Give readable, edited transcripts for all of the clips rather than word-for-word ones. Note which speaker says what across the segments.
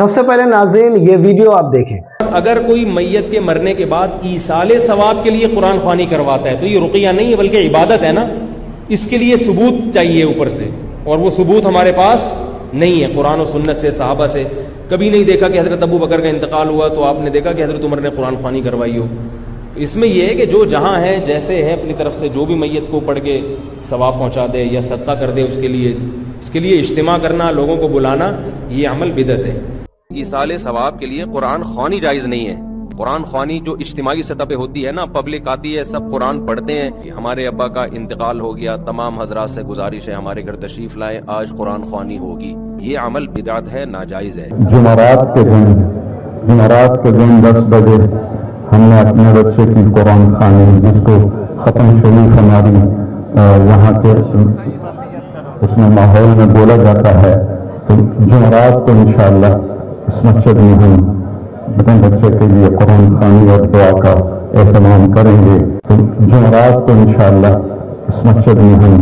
Speaker 1: سب سے پہلے ناظرین یہ ویڈیو آپ دیکھیں.
Speaker 2: اگر کوئی میت کے مرنے کے بعد ایصال ثواب کے لیے قرآن خوانی کرواتا ہے تو یہ رقیہ نہیں ہے بلکہ عبادت ہے نا. اس کے لیے ثبوت چاہیے اوپر سے، اور وہ ثبوت ہمارے پاس نہیں ہے قرآن و سنت سے، صحابہ سے. کبھی نہیں دیکھا کہ حضرت ابو بکر کا انتقال ہوا تو آپ نے دیکھا کہ حضرت عمر نے قرآن خوانی کروائی ہو. اس میں یہ ہے کہ جو جہاں ہے جیسے ہے اپنی طرف سے جو بھی میت کو پڑھ کے ثواب پہنچا دے یا صدقہ کر دے، اس کے لیے اجتماع کرنا، لوگوں کو بلانا، یہ عمل بدعت ہے. ایصال ثواب کے لیے قرآن خوانی جائز نہیں ہے. قرآن خوانی جو اجتماعی سطح پہ ہوتی ہے نا، پبلک آتی ہے، سب قرآن پڑھتے ہیں. ہمارے ابا کا انتقال ہو گیا، تمام حضرات سے گزارش ہے ہمارے گھر تشریف لائیں، آج قرآن خوانی ہوگی. یہ عمل بدعت ہے، ناجائز ہے.
Speaker 3: جمعرات کے دن 10 بجے ہم نے اپنے بچے کی قرآن خوانی، جس کو ختم شریف ہماری وہاں کے اس میں ماحول میں بولا جاتا ہے، تو جمعرات کو انشاءاللہ اس مسجد میں ہم اپنے بچے کے لیے قرآن خوانی اور دعا کا اہتمام کریں گے. تو جمعرات کو انشاءاللہ اس مسجد میں ہم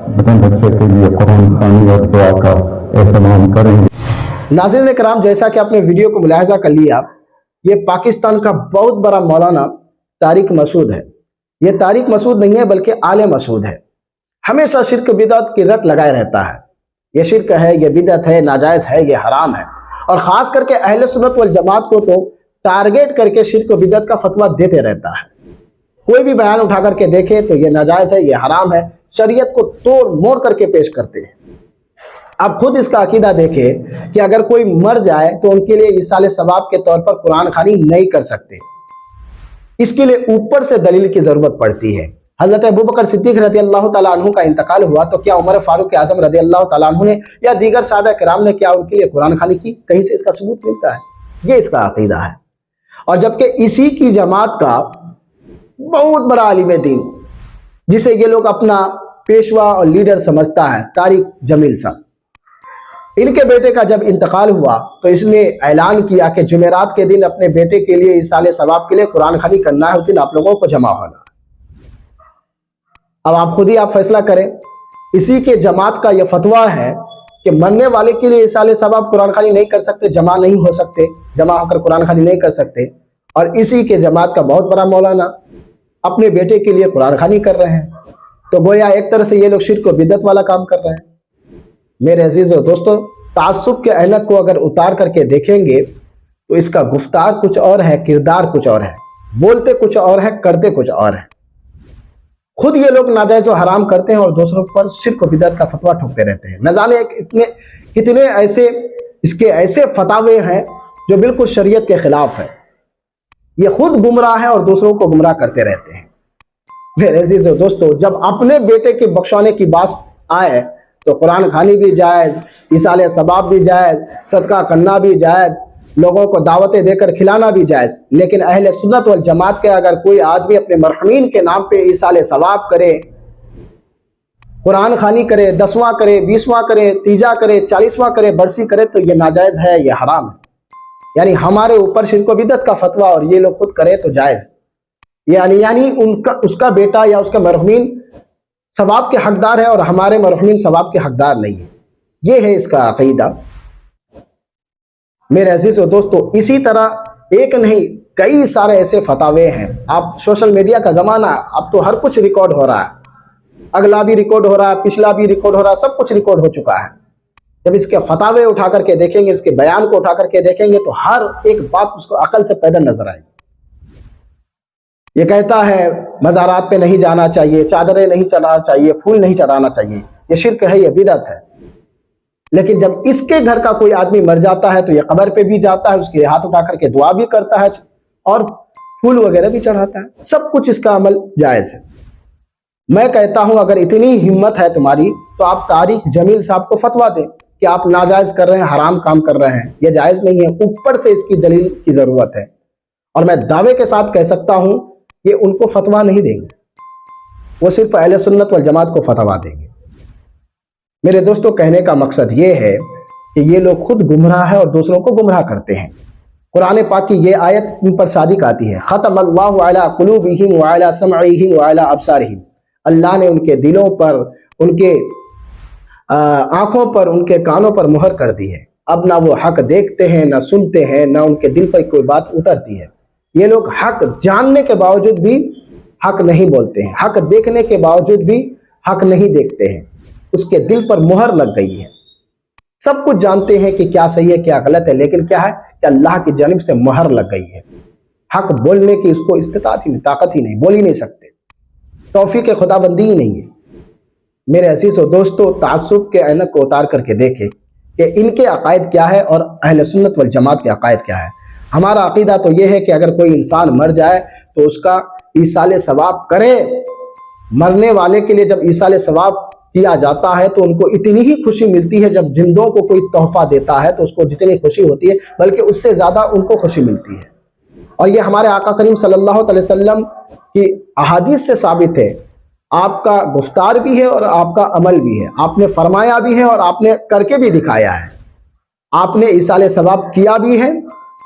Speaker 3: اپنے بچے کے لیے قرآن خوانی اور دعا کا اہتمام کریں گے.
Speaker 1: ناظرین کرام، جیسا کہ آپ نے ویڈیو کو ملاحظہ کر لیا، یہ پاکستان کا بہت بڑا مولانا طارق مسعود ہے. یہ طارق مسعود نہیں ہے بلکہ آل مسعود ہے. ہمیشہ شرک بدعت کی رٹ لگائے رہتا ہے. یہ شرک ہے، یہ بدعت ہے، ناجائز ہے، یہ حرام ہے. اور خاص کر کے اہل سنت والجماعت کو تو ٹارگیٹ کر کے شرک و بدعت کا فتویٰ دیتے رہتا ہے. کوئی بھی بیان اٹھا کر کے دیکھے تو یہ ناجائز ہے، یہ حرام ہے، شریعت کو توڑ موڑ کر کے پیش کرتے ہیں. آپ خود اس کا عقیدہ دیکھیں کہ اگر کوئی مر جائے تو ان کے لیے ایصال ثواب کے طور پر قرآن خوانی نہیں کر سکتے. اس کے لیے اوپر سے دلیل کی ضرورت پڑتی ہے. حضرت ابو بکر صدیق رضی اللہ تعالیٰ عنہ کا انتقال ہوا تو کیا عمر فاروق اعظم رضی اللہ تعالیٰ عنہ نے یا دیگر صحابہ کرام نے کیا ان کے لیے قرآن خوانی کی؟ کہیں سے اس کا ثبوت ملتا ہے؟ یہ اس کا عقیدہ ہے. اور جبکہ اسی کی جماعت کا بہت بڑا عالم دین، جسے یہ لوگ اپنا پیشوا اور لیڈر سمجھتا ہے، طارق جمیل صاحب، ان کے بیٹے کا جب انتقال ہوا تو اس نے اعلان کیا کہ جمعرات کے دن اپنے بیٹے کے لیے ایصال ثواب کے لیے قرآن خوانی کرنا ہے، اس دن آپ لوگوں کو جمع ہونا. اب آپ خود ہی فیصلہ کریں. اسی کے جماعت کا یہ فتویٰ ہے کہ مرنے والے کے لیے ایصال ثواب قرآن خوانی نہیں کر سکتے، جمع نہیں ہو سکتے، جمع ہو کر قرآن خوانی نہیں کر سکتے. اور اسی کے جماعت کا بہت بڑا مولانا اپنے بیٹے کے لیے قرآن خوانی کر رہے ہیں. تو گویا ایک طرح سے یہ لوگ شرک و بدعت والا کام کر رہے ہیں. میرے عزیزو دوستو، تعصب کے اینک کو اگر اتار کر کے دیکھیں گے تو اس کا گفتار کچھ اور ہے، کردار کچھ اور ہے، بولتے کچھ اور ہے، کرتے کچھ اور ہے. خود یہ لوگ ناجائز و حرام کرتے ہیں اور دوسروں پر شرک و بدعت کا فتویٰ ٹھوکتے رہتے ہیں. نہ جانے کتنے ایسے فتاوے ہیں جو بالکل شریعت کے خلاف ہے. یہ خود گمراہ ہے اور دوسروں کو گمراہ کرتے رہتے ہیں. میرے عزیزو دوستو، جب اپنے بیٹے کے بخشوانے کی بات آئے تو قرآن خوانی بھی جائز، ایصال ثواب بھی جائز، صدقہ کرنا بھی جائز، لوگوں کو دعوتیں دے کر کھلانا بھی جائز. لیکن اہل سنت والجماعت کے اگر کوئی آدمی اپنے مرحومین کے نام پہ ایصال ثواب کرے، قرآن خوانی کرے، 10واں کرے، 20واں کرے، تیجا کرے، 40واں کرے، برسی کرے، تو یہ ناجائز ہے، یہ حرام ہے. یعنی ہمارے اوپر شرک و بدعت کا فتویٰ اور یہ لوگ خود کرے تو جائز. یعنی اس کا بیٹا یا اس کا مرحومین ثواب کے حقدار ہے اور ہمارے مرحومین ثواب کے حقدار نہیں ہے. یہ ہے اس کا عقیدہ. میرے عزیزو دوستو، اسی طرح ایک نہیں کئی سارے ایسے فتاوے ہیں. آپ سوشل میڈیا کا زمانہ، اب تو ہر کچھ ریکارڈ ہو رہا ہے، اگلا بھی ریکارڈ ہو رہا ہے، پچھلا بھی ریکارڈ ہو رہا ہے، سب کچھ ریکارڈ ہو چکا ہے. جب اس کے فتاوے اٹھا کر کے دیکھیں گے، اس کے بیان کو اٹھا کر کے دیکھیں گے تو ہر ایک بات اس کو عقل سے پیدا نظر آئے. یہ کہتا ہے مزارات پہ نہیں جانا چاہیے، چادریں نہیں چڑھانا چاہیے، پھول نہیں چڑھانا چاہیے. یہ شرک ہے، یہ بدعت ہے. لیکن جب اس کے گھر کا کوئی آدمی مر جاتا ہے تو یہ قبر پہ بھی جاتا ہے، اس کے ہاتھ اٹھا کر کے دعا بھی کرتا ہے اور پھول وغیرہ بھی چڑھاتا ہے. سب کچھ اس کا عمل جائز ہے. میں کہتا ہوں اگر اتنی ہمت ہے تمہاری تو آپ طارق جمیل صاحب کو فتویٰ دیں کہ آپ ناجائز کر رہے ہیں، حرام کام کر رہے ہیں، یہ جائز نہیں ہے. اوپر سے اس کی دلیل کی ضرورت ہے. اور میں دعوے کے ساتھ کہہ سکتا ہوں کہ ان کو فتویٰ نہیں دیں گے، وہ صرف اہل سنت والجماعت کو فتویٰ دیں گے. میرے دوستو، کہنے کا مقصد یہ ہے کہ یہ لوگ خود گمراہ ہیں اور دوسروں کو گمراہ کرتے ہیں. قرآن پاک کی یہ آیت ان پر صادق آتی ہے، ختم اللہ علی قلوبہم وعلی سمعہم وعلی ابصارہم. اللہ نے ان کے دلوں پر، ان کے آنکھوں پر، ان کے کانوں پر مہر کر دی ہے. اب نہ وہ حق دیکھتے ہیں، نہ سنتے ہیں، نہ ان کے دل پر کوئی بات اترتی ہے۔ یہ لوگ حق جاننے کے باوجود بھی حق نہیں بولتے ہیں، حق دیکھنے کے باوجود بھی حق نہیں دیکھتے ہیں، اس کے دل پر مہر لگ گئی ہے۔ سب کچھ جانتے ہیں کہ کیا صحیح ہے کیا غلط ہے، لیکن کیا ہے کہ اللہ کی جانب سے مہر لگ گئی ہے۔ حق بولنے کی اس کو استطاعت ہی نہیں، طاقت ہی نہیں، بول ہی نہیں سکتے، توفیق خدا بندی ہی نہیں ہے۔ میرے عزیز و دوستو، تعصب کے عینک کو اتار کر کے دیکھیں کہ ان کے عقائد کیا ہے اور اہل سنت والجماعت کے عقائد کیا ہے۔ ہمارا عقیدہ تو یہ ہے کہ اگر کوئی انسان مر جائے تو اس کا ایصال ثواب کرے۔ مرنے والے کے لیے جب ایصال ثواب کیا جاتا ہے تو ان کو اتنی ہی خوشی ملتی ہے، جب زندوں کو کوئی تحفہ دیتا ہے تو اس کو جتنی خوشی ہوتی ہے بلکہ اس سے زیادہ ان کو خوشی ملتی ہے۔ اور یہ ہمارے آقا کریم صلی اللہ علیہ وسلم کی احادیث سے ثابت ہے۔ آپ کا گفتار بھی ہے اور آپ کا عمل بھی ہے، آپ نے فرمایا بھی ہے اور آپ نے کر کے بھی دکھایا ہے۔ آپ نے ایصال ثواب کیا بھی ہے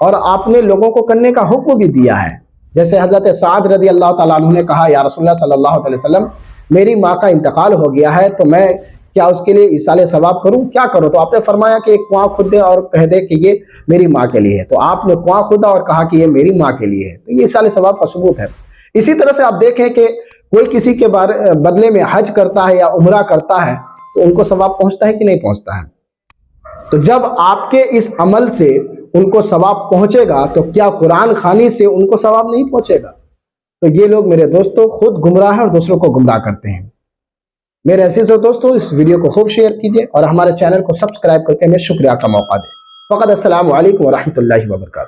Speaker 1: اور آپ نے لوگوں کو کرنے کا حکم بھی دیا ہے۔ جیسے حضرت سعد رضی اللہ تعالیٰ عنہ نے کہا، یا رسول اللہ صلی اللہ علیہ وسلم، میری ماں کا انتقال ہو گیا ہے تو میں کیا اس کے لیے ایصال ثواب کروں، کیا کروں؟ تو آپ نے فرمایا کہ ایک کنواں کھود دے اور کہہ دے کہ یہ میری ماں کے لیے ہے۔ تو آپ نے کنواں کھودا اور کہا کہ یہ میری ماں کے لیے ہے، تو یہ ایصال ثواب کا ثبوت ہے۔ اسی طرح سے آپ دیکھیں کہ کوئی کسی کے بدلے میں حج کرتا ہے یا عمرہ کرتا ہے تو ان کو ثواب پہنچتا ہے کہ نہیں پہنچتا ہے؟ تو جب آپ کے اس عمل سے ان کو ثواب پہنچے گا تو کیا قرآن خوانی سے ان کو ثواب نہیں پہنچے گا؟ تو یہ لوگ میرے دوستوں خود گمراہ ہیں اور دوسروں کو گمراہ کرتے ہیں۔ میرے عزیز و دوستوں، اس ویڈیو کو خوب شیئر کیجئے اور ہمارے چینل کو سبسکرائب کر کے ہمیں شکریہ کا موقع دیں۔ فقط السلام علیکم ورحمۃ اللہ وبرکاتہ۔